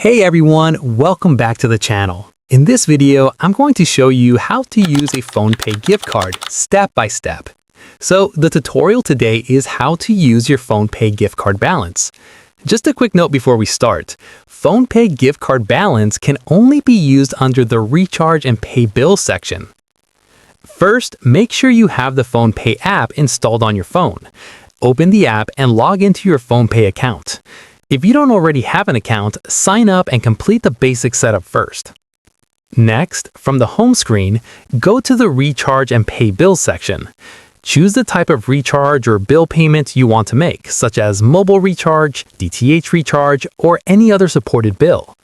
Hey everyone, welcome back to the channel. In this video, I'm going to show you how to use a PhonePe gift card step by step. So the tutorial today is how to use your PhonePe gift card balance. Just a quick note before we start. PhonePe gift card balance can only be used under the Recharge and Pay Bills section. First, make sure you have the PhonePe app installed on your phone. Open the app and log into your PhonePe account. If you don't already have an account, sign up and complete the basic setup first. Next, from the home screen, go to the Recharge and Pay Bills section. Choose the type of recharge or bill payment you want to make, such as mobile recharge, DTH recharge, or any other supported bill.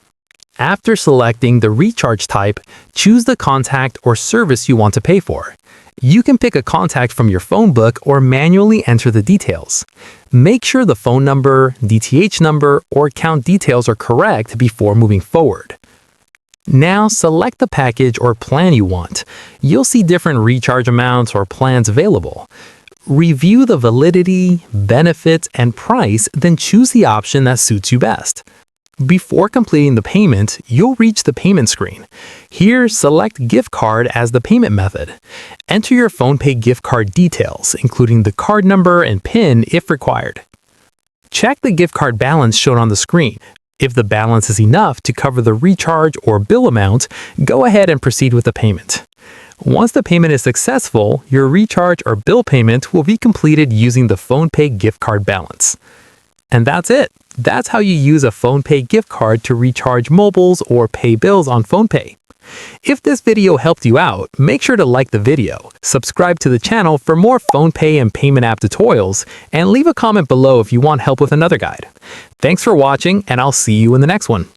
After selecting the recharge type, choose the contact or service you want to pay for. You can pick a contact from your phone book or manually enter the details. Make sure the phone number, DTH number, or account details are correct before moving forward. Now select the package or plan you want. You'll see different recharge amounts or plans available. Review the validity, benefits, and price, then choose the option that suits you best. Before completing the payment, you'll reach the payment screen. Here, select gift card as the payment method. Enter your PhonePe gift card details, including the card number and PIN if required. Check the gift card balance shown on the screen. If the balance is enough to cover the recharge or bill amount, go ahead and proceed with the payment. Once the payment is successful, your recharge or bill payment will be completed using the PhonePe gift card balance. And that's it. That's how you use a PhonePe gift card to recharge mobiles or pay bills on PhonePe. If this video helped you out, make sure to like the video, subscribe to the channel for more PhonePe and payment app tutorials, and leave a comment below if you want help with another guide. Thanks for watching, and I'll see you in the next one.